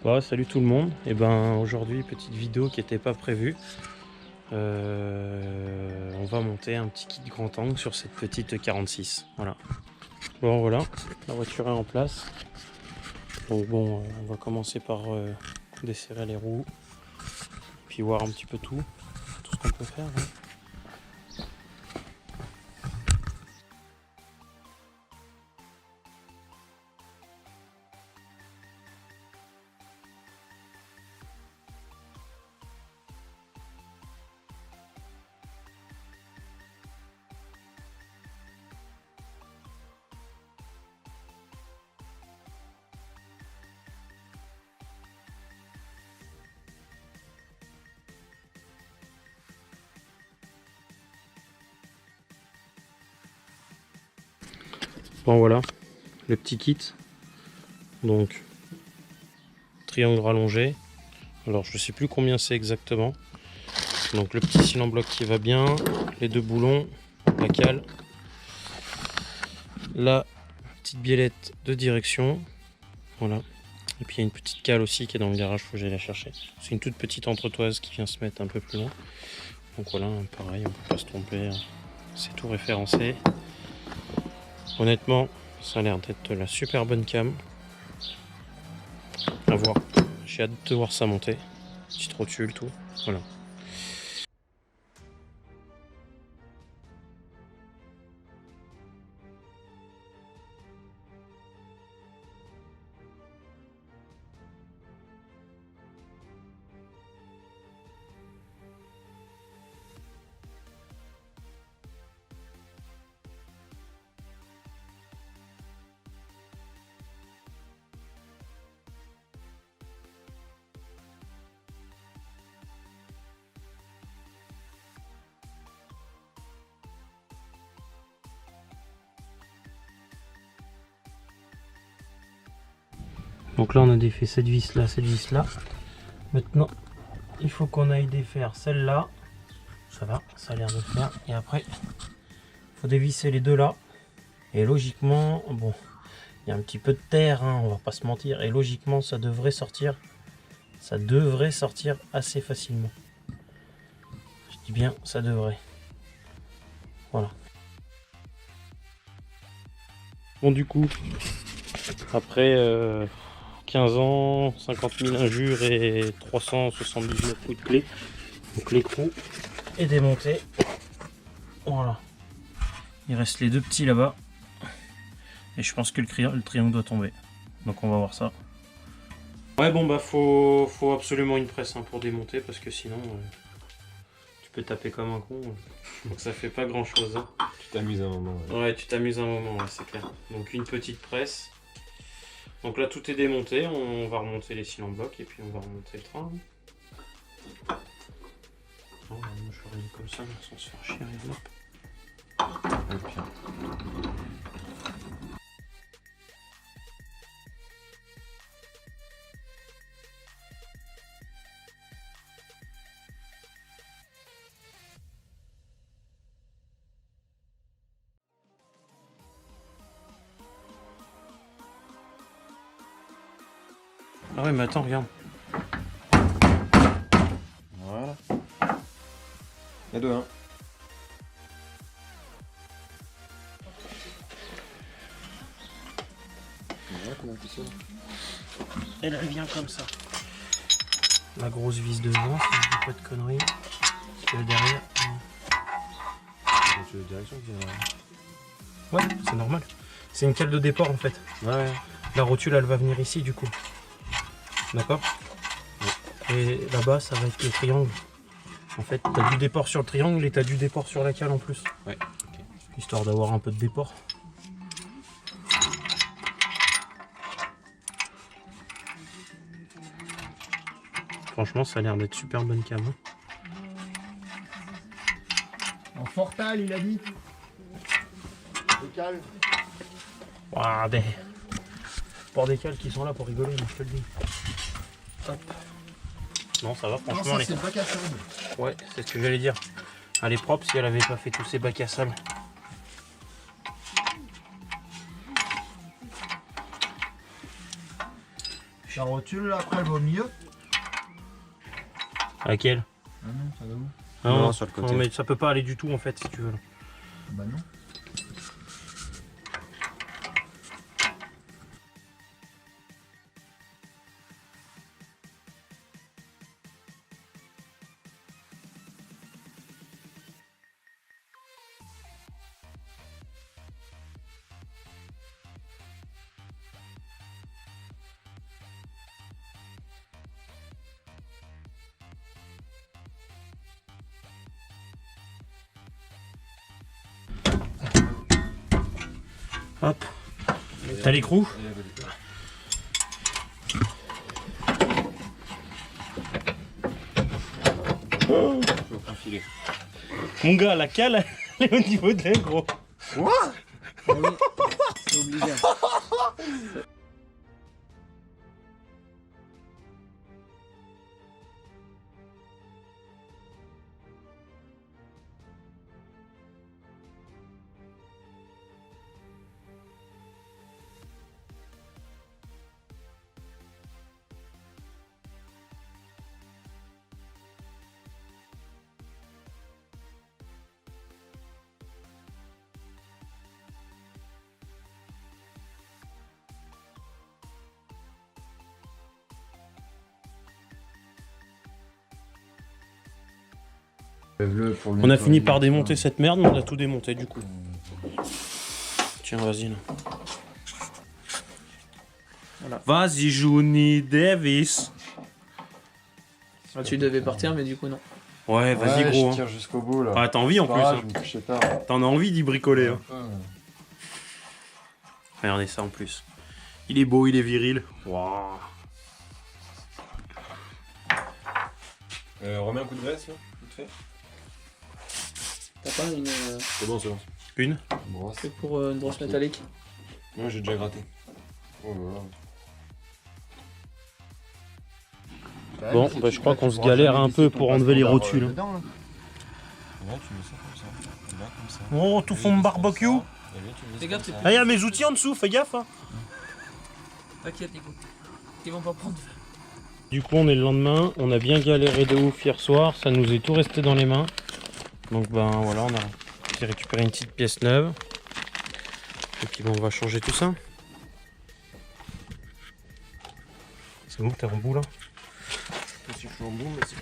Bon, salut tout le monde. Et ben aujourd'hui petite vidéo qui n'était pas prévue. On va monter un petit kit grand angle sur cette petite 46. Voilà. Bon voilà, la voiture est en place. Donc bon, on va commencer par desserrer les roues, puis voir un petit peu tout ce qu'on peut faire. Hein. Bon voilà, le petit kit. Donc triangle rallongé. Alors je sais plus combien c'est exactement. Donc le petit cylindre bloc qui va bien, les deux boulons, la cale, la petite biellette de direction, voilà. Et puis il y a une petite cale aussi qui est dans le garage, faut que j'aille la chercher. C'est une toute petite entretoise qui vient se mettre un peu plus loin. Donc voilà, pareil, on peut pas se tromper, c'est tout référencé. Honnêtement, ça a l'air d'être la super bonne cam. À voir, j'ai hâte de voir ça monter. Petite rotule, tout, voilà. Donc là on a défait cette vis là, cette vis là. Maintenant il faut qu'on aille défaire celle-là. Ça va, ça a l'air de faire. Et après il faut dévisser les deux là. Et logiquement, bon, il y a un petit peu de terre, hein, on va pas se mentir. Et logiquement ça devrait sortir. Ça devrait sortir assez facilement. Je dis bien ça devrait. Voilà. Bon du coup, après 15 ans, 50 000 injures et 379 coups de clé. Donc l'écrou est démonté. Voilà. Il reste les deux petits là-bas. Et je pense que le triangle doit tomber. Donc on va voir ça. Ouais bon bah faut absolument une presse hein, pour démonter parce que sinon tu peux taper comme un con. Donc ça fait pas grand chose. Hein. Tu t'amuses un moment. Ouais, tu t'amuses un moment, ouais, c'est clair. Donc une petite presse. Donc là tout est démonté, on va remonter les cylindres blocs et puis on va remonter le train. Non, moi je ferais comme ça, sans se faire chier, hop. Ah ouais mais attends, regarde. Voilà. Il y a deux, hein. Voilà, comment tu sais. Elle vient comme ça. La grosse vis devant, si je dis pas de conneries. Celle derrière. C'est la direction qui vient. Ouais, c'est normal. C'est une cale de déport en fait. Ouais. La rotule elle va venir ici du coup. D'accord. Et là-bas ça va être le triangle. En fait, t'as du déport sur le triangle et t'as du déport sur la cale en plus. Ouais. Okay. Histoire d'avoir un peu de déport. Franchement, ça a l'air d'être super bonne cam. Hein. En Fortal, il a dit. Des cales. Waouh, des... Pour des cales qui sont là pour rigoler, moi, je te le dis. Hop. Non, ça va, franchement. Non, ça, c'est le bac à sable. Ouais, c'est ce que j'allais dire. Elle est propre si elle avait pas fait tous ces bacs à sable. Je La rotule là, après elle va au milieu. À laquelle? Ah non, ça va où? Non, sur le côté. Non, mais ça peut pas aller du tout en fait si tu veux. Là. Bah non. Hop. T'as l'écrou? Mon gars, la cale, elle est au niveau de l'aile, gros. Oui, c'est obligatoire. On a fini par démonter cette merde, mais on a tout démonté du coup. Tiens, vas-y là. Voilà. Vas-y, Johnny Davis. Ah, tu devais partir, mais du coup, non. Ouais, vas-y, Ouais, gros. je tire jusqu'au bout là. Ah, t'as envie en plus. Ah, Hein. je me couchais tard. T'en as envie d'y bricoler. Hein. Regardez ça en plus. Il est beau, il est viril. Waouh. Remets un coup de graisse là, vite fait. T'as pas une. C'est bon, c'est bon. Une. Brosse. C'est pour une brosse métallique? Moi j'ai déjà gratté. Oh là là. Bon, bah, je crois qu'on se galère un peu pour enlever les rotules. Là, tu mets ça comme ça. Là, comme ça. Oh, tout fond de barbecue. Et là, tu mets Fais ça gaffe, comme t'es ça. Ah, y a mes outils en dessous, fais gaffe. Hein. T'inquiète, Nico. Ils vont pas prendre. Du coup, on est le lendemain. On a bien galéré de ouf hier soir. Ça nous est tout resté dans les mains. Donc, ben voilà, on a récupéré une petite pièce neuve. Et puis, bon, on va changer tout ça. C'est où que t'es en bout là? Si je suis en bout, mais c'est...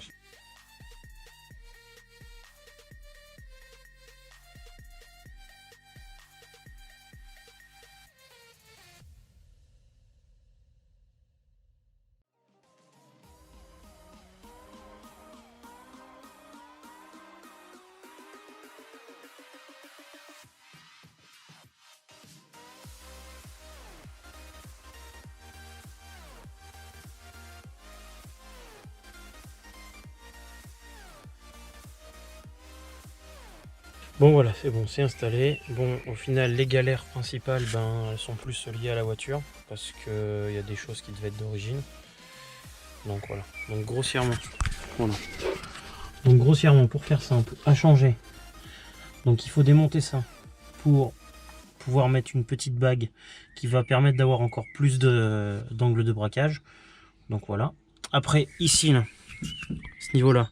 Bon voilà, c'est bon, c'est installé. Bon, au final, les galères principales, ben, elles sont plus liées à la voiture, parce qu'il y a des choses qui devaient être d'origine. Donc voilà, donc grossièrement, voilà. Donc grossièrement, pour faire simple, à changer. Donc il faut démonter ça pour pouvoir mettre une petite bague qui va permettre d'avoir encore plus d'angle de braquage. Donc voilà. Après, ici, là, ce niveau-là,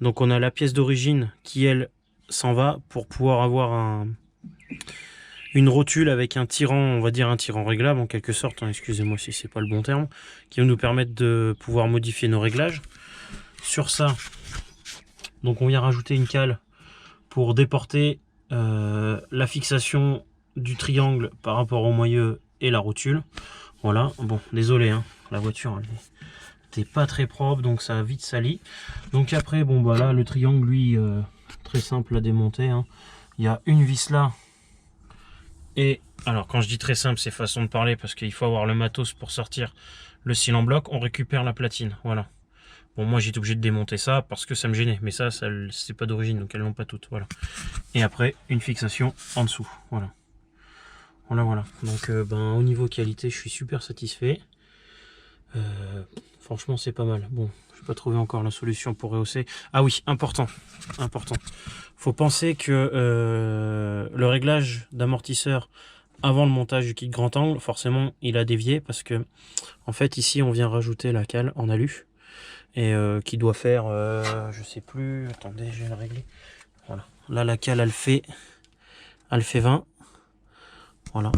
donc on a la pièce d'origine qui, elle, s'en va pour pouvoir avoir une rotule avec un tirant, on va dire un tirant réglable en quelque sorte, hein, excusez-moi si c'est pas le bon terme, qui va nous permettre de pouvoir modifier nos réglages. Sur ça, donc on vient rajouter une cale pour déporter la fixation du triangle par rapport au moyeu et la rotule. Voilà, bon, désolé, hein, la voiture elle n'était pas très propre, donc ça a vite sali. Donc après, bon bah là, le triangle, lui, très simple à démonter, hein. Il y a une vis là, et alors quand je dis très simple, c'est façon de parler, parce qu'il faut avoir le matos pour sortir le cil en bloc. On récupère la platine, voilà. Bon, moi j'étais obligé de démonter ça parce que ça me gênait, mais ça c'est pas d'origine, donc elles l'ont pas toutes, voilà. Et après, une fixation en dessous, voilà. Voilà. Donc ben, au niveau qualité, je suis super satisfait. Franchement, c'est pas mal. Bon, je n'ai pas trouvé encore la solution pour rehausser. Ah oui, important. Faut penser que le réglage d'amortisseur avant le montage du kit grand angle, forcément il a dévié parce que en fait ici on vient rajouter la cale en alu et qui doit faire je sais plus, attendez je vais le régler, voilà, là la cale elle fait 20, voilà,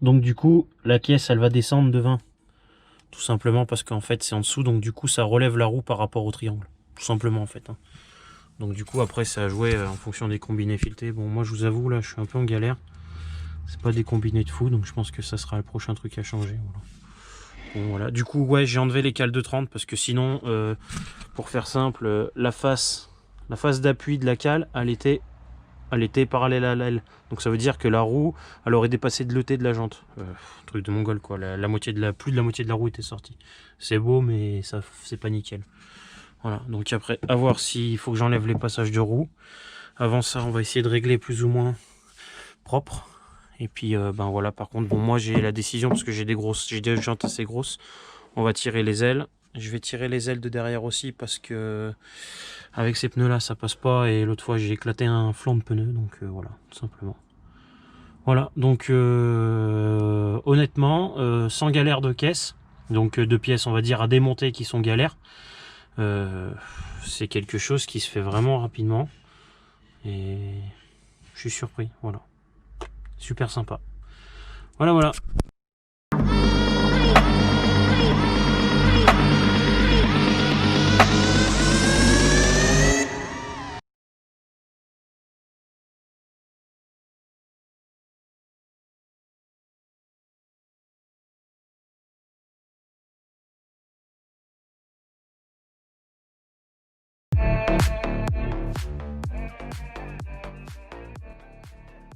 donc du coup la caisse elle va descendre de 20 tout simplement parce qu'en fait c'est en dessous, donc du coup ça relève la roue par rapport au triangle tout simplement en fait, hein. Donc du coup après c'est à jouer en fonction des combinés filetés. Bon moi je vous avoue là je suis un peu en galère, c'est pas des combinés de fou, donc je pense que ça sera le prochain truc à changer, voilà. Bon, voilà. Du coup ouais j'ai enlevé les cales de 30 parce que sinon pour faire simple, la face d'appui de la cale elle était parallèle à l'aile, donc ça veut dire que la roue elle aurait dépassé de l'ET de la jante, truc de mongol quoi, la moitié de plus de la moitié de la roue était sortie. C'est beau mais ça c'est pas nickel. Voilà, donc après, à voir s'il faut que j'enlève les passages de roue. Avant ça, on va essayer de régler plus ou moins propre. Et puis, ben voilà, par contre, bon, moi j'ai la décision parce que j'ai des jantes assez grosses. On va tirer les ailes. Je vais tirer les ailes de derrière aussi parce que avec ces pneus là, ça passe pas. Et l'autre fois, j'ai éclaté un flanc de pneu, donc voilà, tout simplement. Voilà, donc honnêtement, sans galère de caisse, donc de pièces, on va dire, à démonter qui sont galères. C'est quelque chose qui se fait vraiment rapidement et je suis surpris, voilà, super sympa, voilà.